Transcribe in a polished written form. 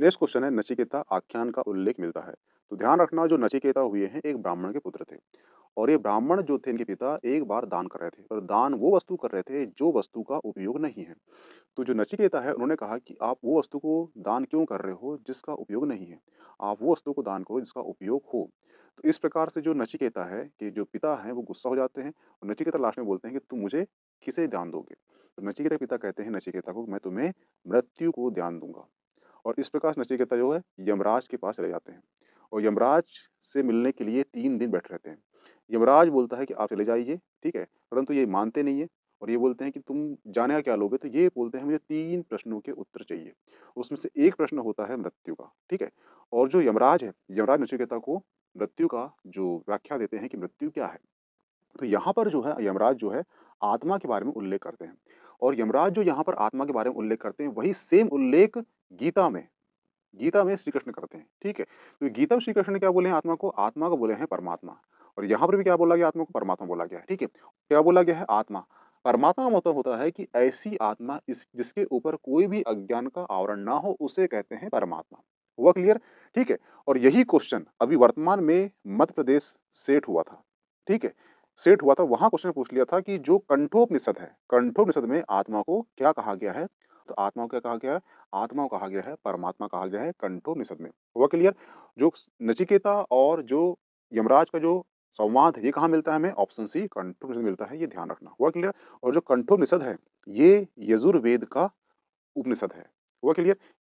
Next question है, नचिकेता आख्यान का उल्लेख मिलता है। तो ध्यान रखना, जो नचिकेता हुए हैं एक ब्राह्मण के पुत्र थे और ये ब्राह्मण जो थे इनके पिता एक बार दान कर रहे थे, पर दान वो वस्तु कर रहे थे जो वस्तु का उपयोग नहीं है। तो जो नचिकेता है उन्होंने कहा कि आप वो वस्तु को दान क्यों कर रहे हो जिसका उपयोग नहीं है, आप वो वस्तु को दान करो जिसका उपयोग हो। तो इस प्रकार से जो नचिकेता है कि जो पिता है वो गुस्सा हो जाते हैं और नचिकेता लास्ट में बोलते हैं कि तुम मुझे किसे दान दोगे। तो नचिकेता के पिता कहते हैं नचिकेता को, मैं तुम्हें मृत्यु को दान दूंगा। और इस प्रकार से नचिकेता जो है यमराज के पास चले जाते हैं और यमराज से मिलने के लिए 3 दिन बैठे रहते हैं। यमराज बोलता है कि आप चले जाइए, ठीक है? परंतु ये मानते नहीं है और ये बोलते हैं कि तुम जाने का क्या लोगे? तो ये बोलते हैं मुझे 3 प्रश्नों के उत्तर चाहिए। उसमें से एक प्रश्न होता है मृत्यु का, ठीक है? और जो यमराज है, यमराज नचिकेता को मृत्यु का जो व्याख्या देते हैं कि मृत्यु क्या है? तो यहाँ पर जो है यमराज जो है आत्मा के बारे में उल्लेख करते हैं और यमराज जो यहाँ पर आत्मा के बारे में उल्लेख करते हैं वही सेम उल्लेख गीता में गीता में श्री कृष्ण करते हैं, ठीक है? तो गीता में श्री कृष्ण ने क्या बोले हैं आत्मा को? आत्मा को बोले हैं परमात्मा और यहाँ पर भी क्या बोला गया आत्मा को? परमात्मा बोला गया है, ठीक है? क्या बोला गया है? आत्मा। परमात्मा का मतलब होता है कि ऐसी आत्मा इस जिसके ऊपर कोई भी अज्ञान का आवरण ना हो, उसे कहते हैं परमात्मा। हुआ क्लियर? ठीक है? और यही क्वेश्चन अभी वर्तमान में मध्य प्रदेश सेट हुआ था, ठीक है? सेट हुआ था, वहाँ क्वेश्चन पूछ लिया था कि जो कंठोपनिषद है, कंठोपनिषद में आत्मा को क्या कहा गया है? तो आत्मा को क्या कहा गया है? आत्मा को कहा गया है परमात्मा कहा गया है कंठोपनिषद में। हुआ क्लियर? जो नचिकेता और जो यमराज का जो संवाद है ये कहाँ मिलता है हमें? ऑप्शन सी कंठोपनिषद मिलता है, ये ध्यान रखना। हुआ क्लियर? और जो कंठोपनिषद है ये यजुर्वेद का उपनिषद है। हुआ क्लियर?